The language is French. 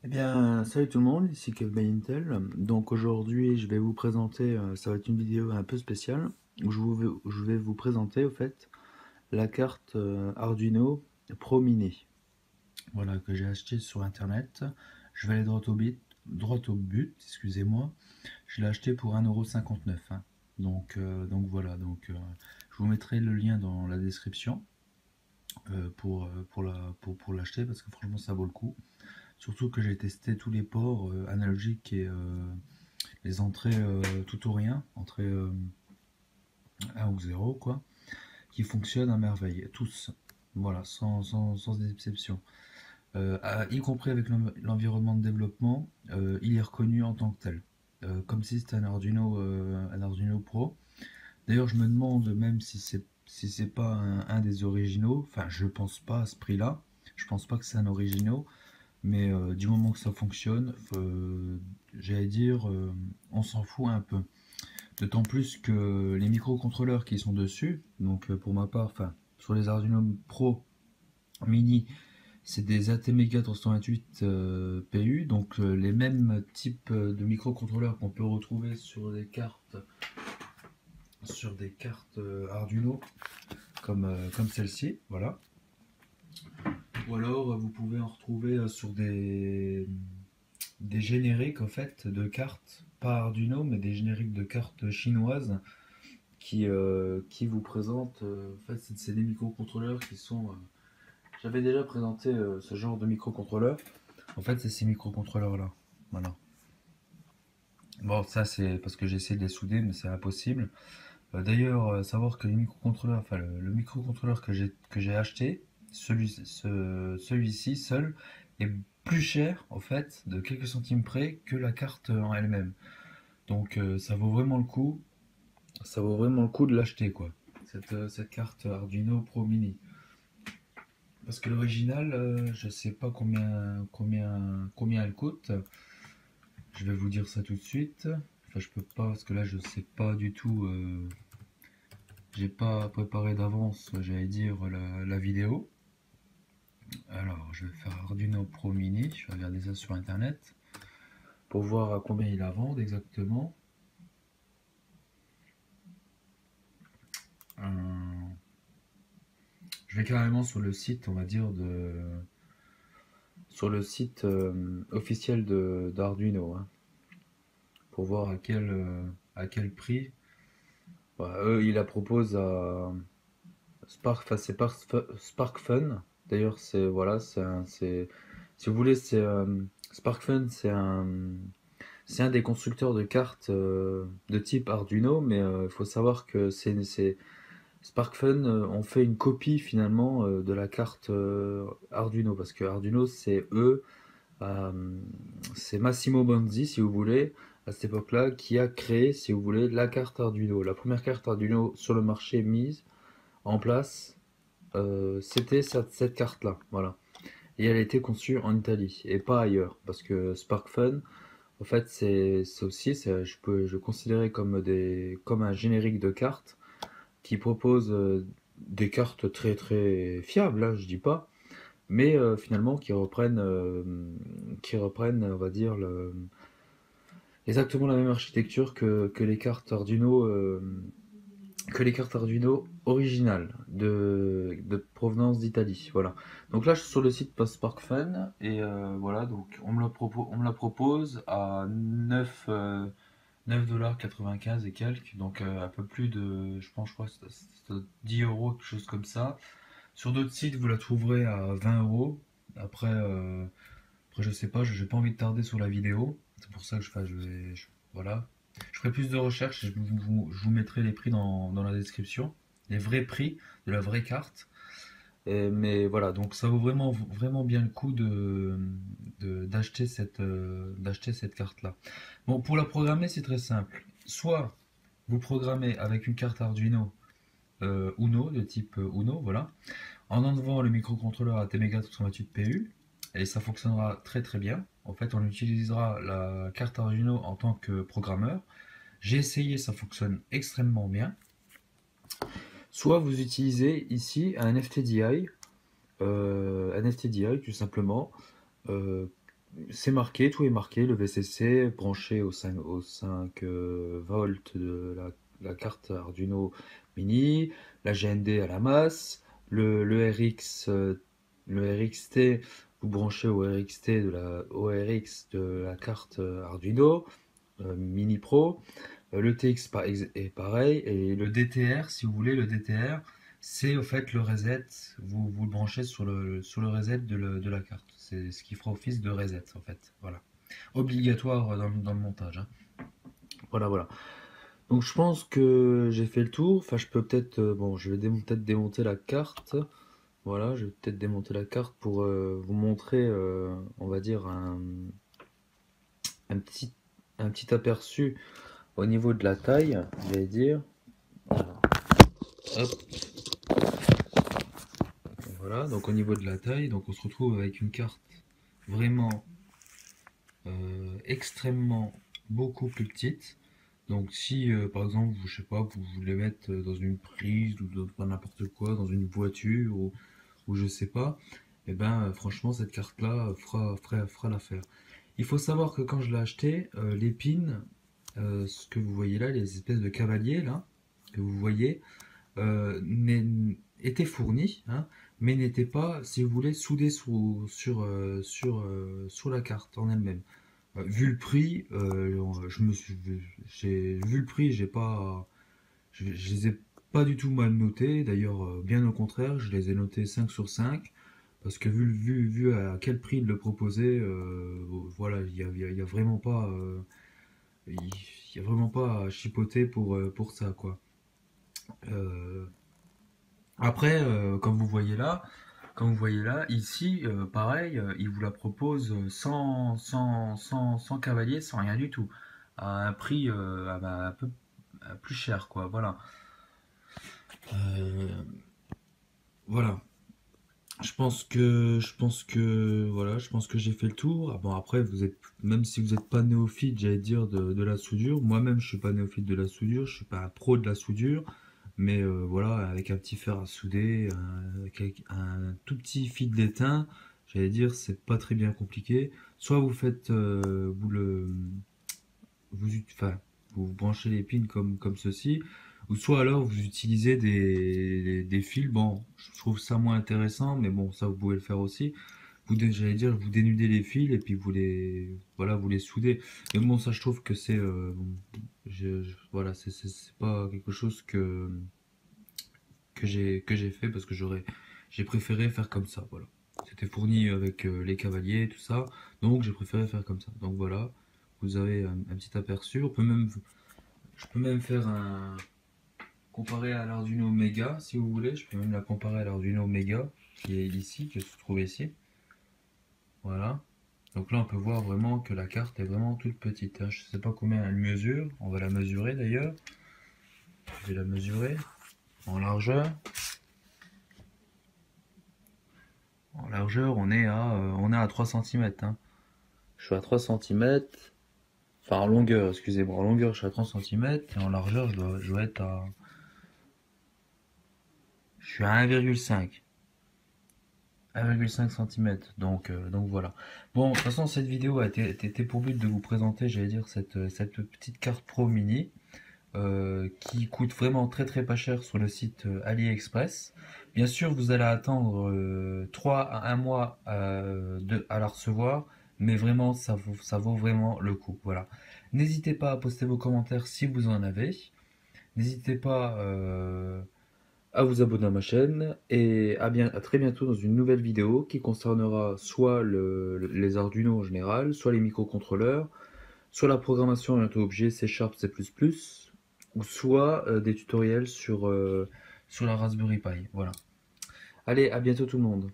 Eh bien, salut tout le monde, ici Kev Intel. Donc aujourd'hui, je vais vous présenter, ça va être une vidéo un peu spéciale, où je vais vous présenter au fait la carte Arduino Pro Mini. Voilà, que j'ai acheté sur internet. Je vais aller droit au but, excusez-moi. Je l'ai acheté pour 1,59 €, hein. Donc voilà, je vous mettrai le lien dans la description pour l'acheter parce que franchement ça vaut le coup. Surtout que j'ai testé tous les ports analogiques et les entrées tout ou rien, entrée 1 ou 0 quoi, qui fonctionnent à merveille, tous. Voilà, sans exception. Y compris avec l'environnement de développement, il est reconnu en tant que tel. Comme si c'était un Arduino Pro. D'ailleurs, je me demande même si c'est pas un des originaux. Enfin, je pense pas à ce prix-là. Je pense pas que c'est un original. Mais du moment que ça fonctionne, j'allais dire, on s'en fout un peu. D'autant plus que les microcontrôleurs qui sont dessus, donc pour ma part, enfin, sur les Arduino Pro Mini, c'est des ATmega 328 PU, donc les mêmes types de microcontrôleurs qu'on peut retrouver sur des cartes Arduino, comme celle-ci, voilà. Ou alors vous pouvez en retrouver sur des génériques en fait de cartes, pas Arduino, mais des génériques de cartes chinoises qui vous présentent. En fait, c'est des microcontrôleurs qui sont. J'avais déjà présenté ce genre de microcontrôleur. En fait, c'est ces microcontrôleurs-là. Voilà. Bon, ça c'est parce que j'essaie de les souder, mais c'est impossible. D'ailleurs, savoir que les microcontrôleurs, enfin le microcontrôleur que j'ai acheté, celui-ci seul, est plus cher en fait de quelques centimes près que la carte en elle-même. Donc ça vaut vraiment le coup. Ça vaut vraiment le coup de l'acheter quoi. Cette carte Arduino Pro Mini. Parce que l'original, je sais pas combien elle coûte. Je vais vous dire ça tout de suite. Enfin, je peux pas parce que là, je sais pas du tout. J'ai pas préparé d'avance, j'allais dire, la vidéo. Alors, je vais faire Arduino Pro Mini. Je vais regarder ça sur internet pour voir à combien ils la vendent exactement. Euh, je vais carrément sur le site, on va dire, sur le site officiel d'Arduino, hein, pour voir à quel prix. Bah, eux, ils la proposent à enfin, c'est SparkFun. D'ailleurs, c'est voilà, si vous voulez, SparkFun, c'est un des constructeurs de cartes de type Arduino, mais il faut savoir que SparkFun ont fait une copie finalement de la carte Arduino, parce que Arduino, euh, c'est Massimo Bonzi, si vous voulez, à cette époque-là, qui a créé, si vous voulez, la carte Arduino. La première carte Arduino sur le marché mise en place, c'était cette carte-là, voilà. Et elle a été conçue en Italie et pas ailleurs, parce que SparkFun, en fait, je le considérer comme un générique de cartes qui propose des cartes très très fiables, hein, je dis pas, mais finalement qui reprennent, on va dire, exactement la même architecture que les cartes Arduino originales de provenance d'Italie. Voilà. Donc là, je suis sur le site PostSparkFun et voilà, donc on me la propose à 9,95 $ et quelques, donc un peu plus de, je crois que c'est 10 euros, quelque chose comme ça. Sur d'autres sites, vous la trouverez à 20 euros. Après, après je sais pas, j'ai pas envie de tarder sur la vidéo. C'est pour ça que voilà. Je ferai plus de recherches et je vous mettrai les prix dans la description. Les vrais prix de la vraie carte. Mais voilà, donc ça vaut vraiment bien le coup d'acheter cette carte-là. Bon, pour la programmer, c'est très simple. Soit vous programmez avec une carte Arduino Uno, de type Uno, voilà, en enlevant le microcontrôleur ATmega 328 PU, et ça fonctionnera très très bien. En fait, on utilisera la carte Arduino en tant que programmeur. J'ai essayé, ça fonctionne extrêmement bien. Soit vous utilisez ici un FTDI tout simplement, euh, c'est marqué, tout est marqué, le VCC branché au 5 volts de la carte Arduino Mini, la GND à la masse, le RX, le RXT, vous branchez au RXT au RX de la carte Arduino Mini Pro. Le TX est pareil, et le DTR, si vous voulez, le DTR, c'est au fait le reset, vous le branchez sur le reset de la carte. C'est ce qui fera office de reset en fait. Voilà. Obligatoire dans le montage, hein. Voilà, voilà. Donc je pense que j'ai fait le tour. Enfin, je peux peut-être. Bon, je vais peut-être démonter la carte. Voilà, je vais peut-être démonter la carte pour vous montrer, on va dire, un petit, un petit aperçu au niveau de la taille, j'allais dire. Hop, voilà, donc au niveau de la taille, donc on se retrouve avec une carte vraiment extrêmement beaucoup plus petite. Donc si par exemple, je sais pas, vous voulez mettre dans une prise ou dans n'importe quoi, dans une voiture ou je sais pas, et ben franchement cette carte-là fera l'affaire. Il faut savoir que quand je l'ai acheté, les pins, ce que vous voyez là, les espèces de cavaliers là, que vous voyez, était fourni, hein, mais n'était pas, si vous voulez, soudé sur la carte en elle-même. Vu le prix, j'ai vu le prix, je les ai pas du tout mal notés. D'ailleurs, bien au contraire, je les ai notés 5 sur 5 parce que vu à quel prix il le proposait, voilà, il y a vraiment pas, il y a vraiment pas à chipoter pour ça, quoi. Euh, Après, comme vous voyez là, ici, pareil, il vous la propose sans cavalier, sans rien du tout, à un prix un peu plus cher, quoi. Voilà. Euh, voilà. Je pense que j'ai fait le tour. Ah bon, après, même si vous n'êtes pas néophyte, j'allais dire de la soudure. Moi-même, je suis pas néophyte de la soudure. Je suis pas un pro de la soudure. Mais voilà, avec un petit fer à souder, avec un tout petit fil d'étain, j'allais dire, c'est pas très bien compliqué. Soit vous faites, enfin, vous branchez les pins comme ceci, ou soit alors vous utilisez des fils. Bon, je trouve ça moins intéressant, mais bon, ça vous pouvez le faire aussi. J'allais dire, vous dénudez les fils et puis voilà, vous les soudez. Mais bon, ça, je trouve que c'est, voilà, c'est pas quelque chose que j'ai fait parce que j'ai préféré faire comme ça, voilà. C'était fourni avec les cavaliers, tout ça, donc j'ai préféré faire comme ça. Donc voilà, vous avez un petit aperçu. Je peux même faire un comparer à l'Arduino Mega si vous voulez. Je peux même la comparer à l'Arduino Mega qui est ici, qui se trouve ici. Voilà. Donc là, on peut voir vraiment que la carte est vraiment toute petite, hein. Je sais pas combien elle mesure. On va la mesurer d'ailleurs. Je vais la mesurer en largeur. En largeur, on est à 3 cm, hein. Je suis à 3 cm. Enfin, en longueur, excusez-moi. En longueur, je suis à 3 cm. Et en largeur, je dois être à. Je suis à 1,5. 1,5 cm. Donc voilà. Bon, de toute façon, cette vidéo était pour but de vous présenter, j'allais dire, cette petite carte Pro Mini. Qui coûte vraiment très très pas cher sur le site AliExpress. Bien sûr, vous allez attendre 3 à 1 mois à la recevoir, mais vraiment, ça vaut vraiment le coup. Voilà. N'hésitez pas à poster vos commentaires si vous en avez. N'hésitez pas à vous abonner à ma chaîne et à très bientôt dans une nouvelle vidéo qui concernera soit les Arduino en général, soit les microcontrôleurs, soit la programmation orientée objet C Sharp, C++, ou soit des tutoriels sur la Raspberry Pi. Voilà. Allez, à bientôt tout le monde.